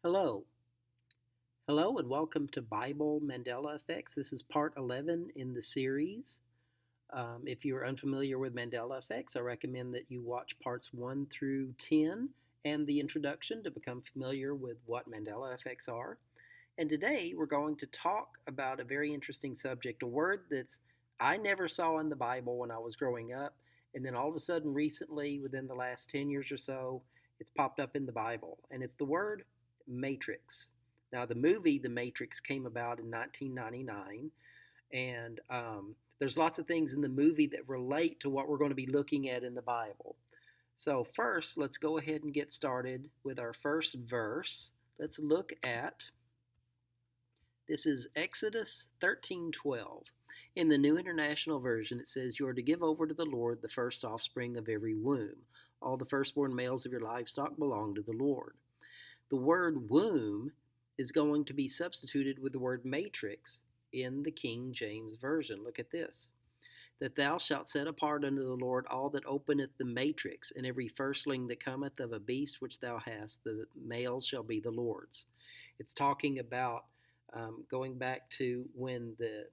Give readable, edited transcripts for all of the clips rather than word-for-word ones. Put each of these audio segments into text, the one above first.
Hello. Hello, and welcome to Bible Mandela Effects. This is part 11 in the series. If you're unfamiliar with Mandela Effects, I recommend that you watch parts 1 through 10 and the introduction to become familiar with what Mandela Effects are. And today we're going to talk about a very interesting subject, a word that I never saw in the Bible when I was growing up. And then all of a sudden, recently, within the last 10 years or so, it's popped up in the Bible. And it's the word matrix. Now, the movie The Matrix came about in 1999. And there's lots of things in the movie that relate to what we're going to be looking at in the Bible. So, first, let's go ahead and get started with our first verse. Let's look at this is Exodus 13:12. In the New International Version, it says, "You are to give over to the Lord the first offspring of every womb. All the firstborn males of your livestock belong to the Lord." The word womb is going to be substituted with the word matrix in the King James Version. Look at this. "That thou shalt set apart unto the Lord all that openeth the matrix, and every firstling that cometh of a beast which thou hast, the male shall be the Lord's." It's talking about going back to when the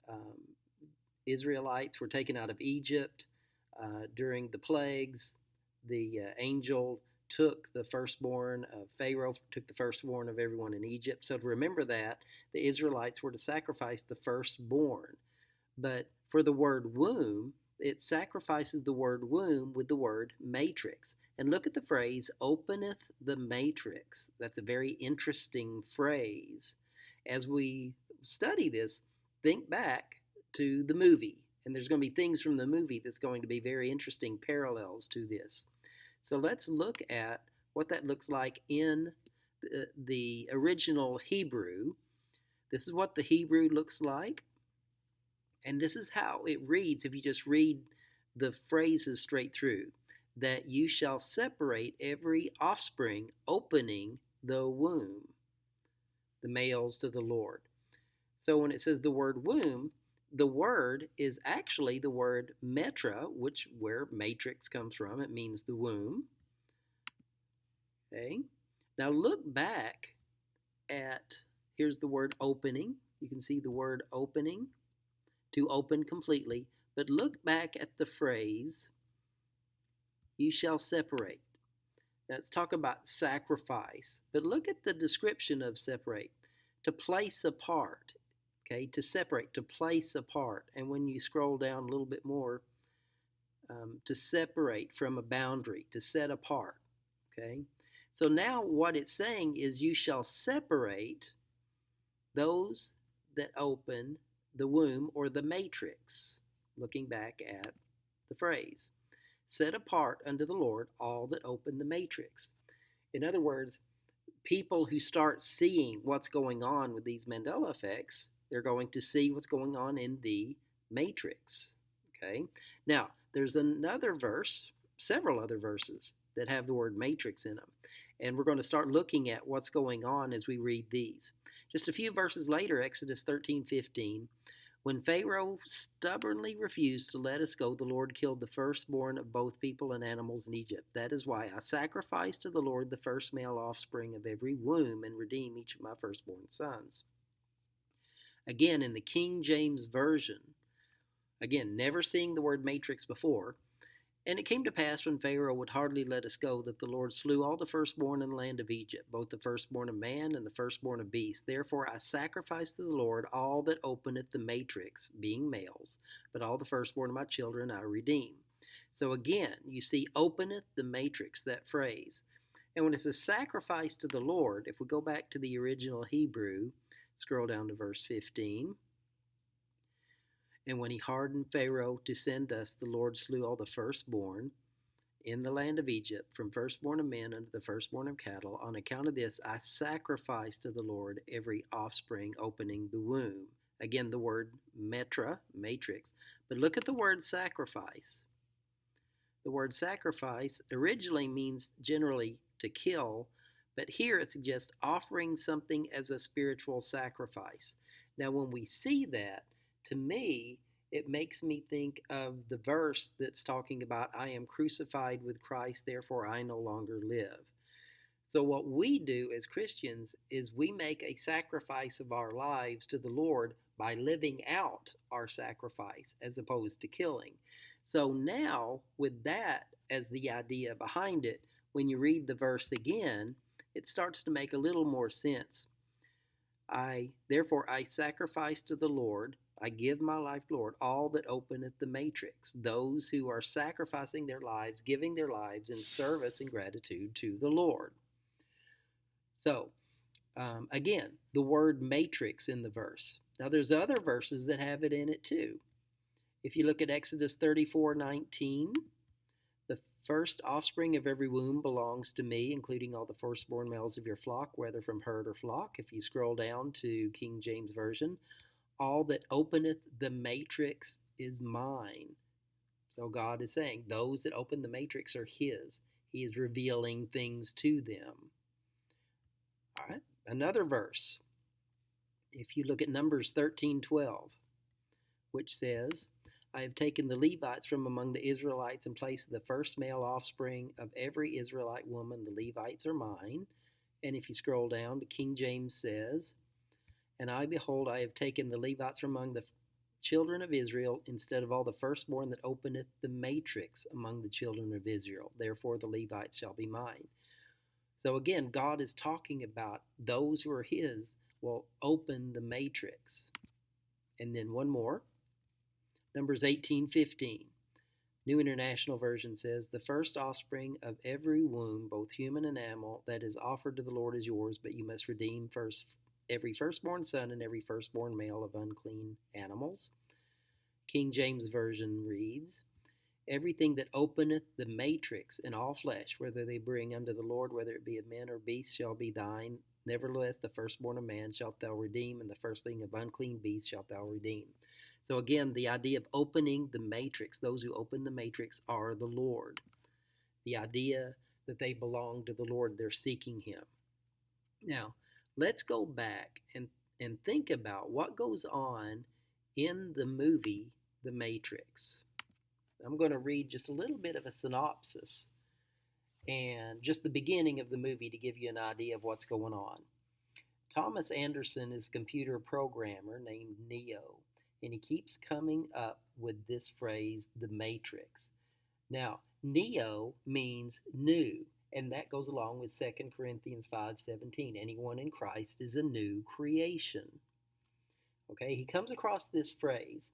um, Israelites were taken out of Egypt during the plagues. The angel took the firstborn of Pharaoh, took the firstborn of everyone in Egypt. So to remember that, the Israelites were to sacrifice the firstborn. But for the word womb, it sacrifices the word womb with the word matrix. And look at the phrase, openeth the matrix. That's a very interesting phrase. As we study this, think back to the movie. And there's going to be things from the movie that's going to be very interesting parallels to this. So let's look at what that looks like in the original Hebrew. This is what the Hebrew looks like. And this is how it reads if you just read the phrases straight through. That you shall separate every offspring opening the womb, the males to the Lord. So when it says the word womb, the word is actually the word metra, which where matrix comes from. It means the womb. Okay. Now look back at, here's the word opening. You can see the word opening, to open completely. But look back at the phrase, you shall separate. Let's talk about sacrifice. But look at the description of separate. To place apart. Okay, to separate, to place apart. And when you scroll down a little bit more, to separate from a boundary, to set apart. Okay, so now what it's saying is you shall separate those that open the womb or the matrix, looking back at the phrase. Set apart unto the Lord all that open the matrix. In other words, people who start seeing what's going on with these Mandela effects, they're going to see what's going on in the matrix. Okay? Now, there's another verse, several other verses that have the word matrix in them. And we're going to start looking at what's going on as we read these. Just a few verses later, Exodus 13:15, when Pharaoh stubbornly refused to let us go, the Lord killed the firstborn of both people and animals in Egypt. That is why I sacrifice to the Lord the first male offspring of every womb and redeem each of my firstborn sons. Again, in the King James Version, again, never seeing the word matrix before, and it came to pass when Pharaoh would hardly let us go that the Lord slew all the firstborn in the land of Egypt, both the firstborn of man and the firstborn of beast. Therefore I sacrifice to the Lord all that openeth the matrix, being males, but all the firstborn of my children I redeem. So again, you see openeth the matrix, that phrase. And when it says sacrifice to the Lord, if we go back to the original Hebrew, scroll down to verse 15. And when he hardened Pharaoh to send us, the Lord slew all the firstborn in the land of Egypt, from firstborn of men unto the firstborn of cattle. On account of this, I sacrifice to the Lord every offspring opening the womb. Again, the word metra, matrix. But look at the word sacrifice. The word sacrifice originally means generally to kill, but here it suggests offering something as a spiritual sacrifice. Now, when we see that, to me, it makes me think of the verse that's talking about, I am crucified with Christ, therefore I no longer live. So, what we do as Christians is we make a sacrifice of our lives to the Lord by living out our sacrifice as opposed to killing. So, now with that as the idea behind it, when you read the verse again, it starts to make a little more sense. Therefore I sacrifice to the Lord, I give my life, Lord, all that openeth the matrix, those who are sacrificing their lives, giving their lives in service and gratitude to the Lord. So, again, the word matrix in the verse. Now, there's other verses that have it in it too. If you look at Exodus 34:19, the first offspring of every womb belongs to me, including all the firstborn males of your flock, whether from herd or flock. If you scroll down to King James Version, all that openeth the matrix is mine. So God is saying, those that open the matrix are His. He is revealing things to them. All right, another verse. If you look at Numbers 13:12, which says, I have taken the Levites from among the Israelites and placed the first male offspring of every Israelite woman. The Levites are mine. And if you scroll down, the King James says, and I, behold, I have taken the Levites from among the children of Israel instead of all the firstborn that openeth the matrix among the children of Israel. Therefore the Levites shall be mine. So again, God is talking about those who are His will open the matrix. And then one more. Numbers 18:15. New International Version says, the first offspring of every womb, both human and animal, that is offered to the Lord is yours, but you must redeem first every firstborn son and every firstborn male of unclean animals. King James Version reads, everything that openeth the matrix in all flesh, whether they bring unto the Lord, whether it be of men or beasts, shall be thine. Nevertheless, the firstborn of man shalt thou redeem, and the firstling of unclean beasts shalt thou redeem. So again, the idea of opening the matrix, those who open the matrix are the Lord. The idea that they belong to the Lord, they're seeking Him. Now, let's go back and think about what goes on in the movie The Matrix. I'm going to read just a little bit of a synopsis and just the beginning of the movie to give you an idea of what's going on. Thomas Anderson is a computer programmer named Neo, and he keeps coming up with this phrase, the Matrix. Now, Neo means new, and that goes along with 2 Corinthians 5:17. Anyone in Christ is a new creation. Okay, he comes across this phrase,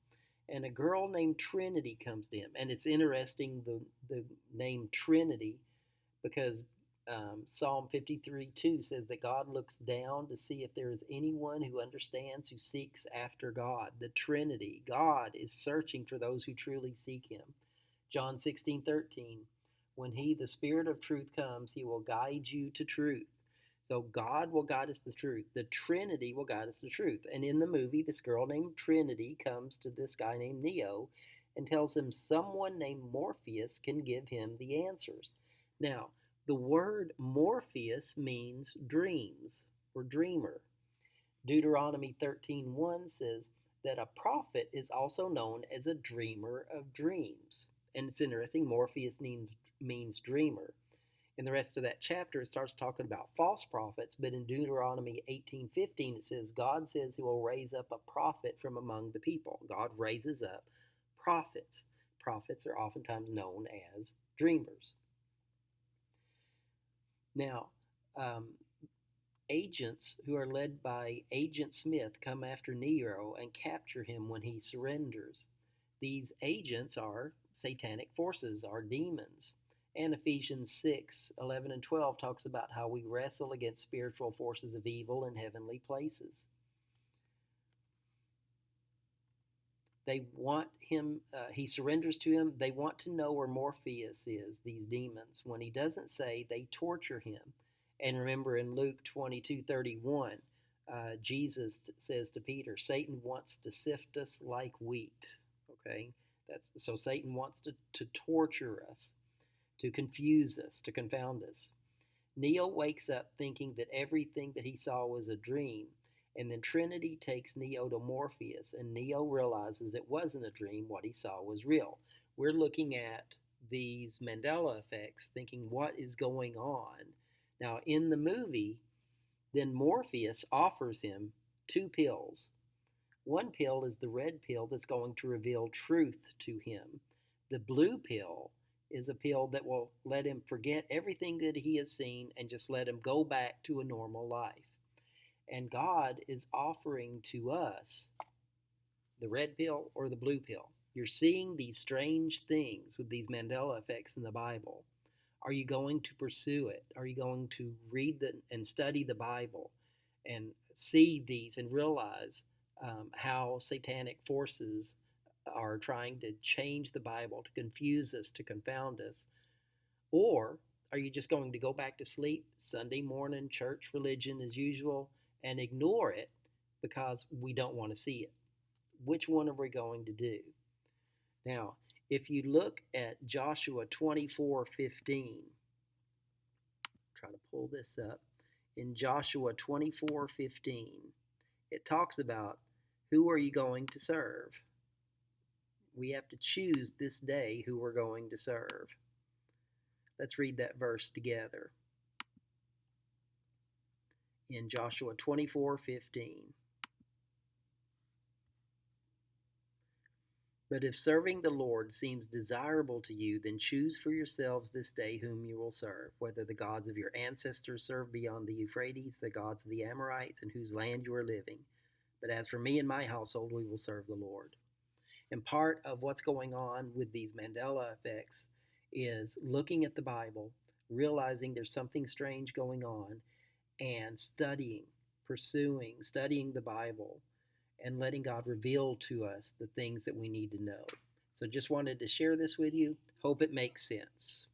and a girl named Trinity comes to him. And it's interesting, the name Trinity, because Psalm 53:2 says that God looks down to see if there is anyone who understands, who seeks after God. The Trinity. God is searching for those who truly seek Him. John 16:13, when He, the Spirit of truth, comes, He will guide you to truth. So God will guide us to the truth. The Trinity will guide us to truth. And in the movie, this girl named Trinity comes to this guy named Neo and tells him someone named Morpheus can give him the answers. Now, the word Morpheus means dreams or dreamer. Deuteronomy 13:1 says that a prophet is also known as a dreamer of dreams. And it's interesting, Morpheus means dreamer. In the rest of that chapter, it starts talking about false prophets, but in Deuteronomy 18:15, it says, God says He will raise up a prophet from among the people. God raises up prophets. Prophets are oftentimes known as dreamers. Now, agents who are led by Agent Smith come after Nero and capture him when he surrenders. These agents are satanic forces, are demons. And Ephesians 6:11 and 12 talks about how we wrestle against spiritual forces of evil in heavenly places. They want him, he surrenders to him. They want to know where Morpheus is, these demons. When he doesn't say, they torture him. And remember in Luke 22:31, Jesus says to Peter, Satan wants to sift us like wheat. Okay, so Satan wants to torture us, to confuse us, to confound us. Neo wakes up thinking that everything that he saw was a dream, and then Trinity takes Neo to Morpheus, and Neo realizes it wasn't a dream, what he saw was real. We're looking at these Mandela effects, thinking what is going on. Now, in the movie, then Morpheus offers him two pills. One pill is the red pill that's going to reveal truth to him. The blue pill is a pill that will let him forget everything that he has seen and just let him go back to a normal life. And God is offering to us the red pill or the blue pill. You're seeing these strange things with these Mandela effects in the Bible. Are you going to pursue it? Are you going to read and study the Bible and see these and realize how satanic forces are trying to change the Bible, to confuse us, to confound us? Or are you just going to go back to sleep, Sunday morning, church religion as usual, and ignore it because we don't want to see it? Which one are we going to do? Now, if you look at Joshua 24:15, try to pull this up. In Joshua 24:15, it talks about who are you going to serve? We have to choose this day who we're going to serve. Let's read that verse together. In Joshua 24:15. But if serving the Lord seems desirable to you, then choose for yourselves this day whom you will serve, whether the gods of your ancestors served beyond the Euphrates, the gods of the Amorites, in whose land you are living. But as for me and my household, we will serve the Lord. And part of what's going on with these Mandela effects is looking at the Bible, realizing there's something strange going on, and studying the Bible, and letting God reveal to us the things that we need to know. So just wanted to share this with you. Hope it makes sense.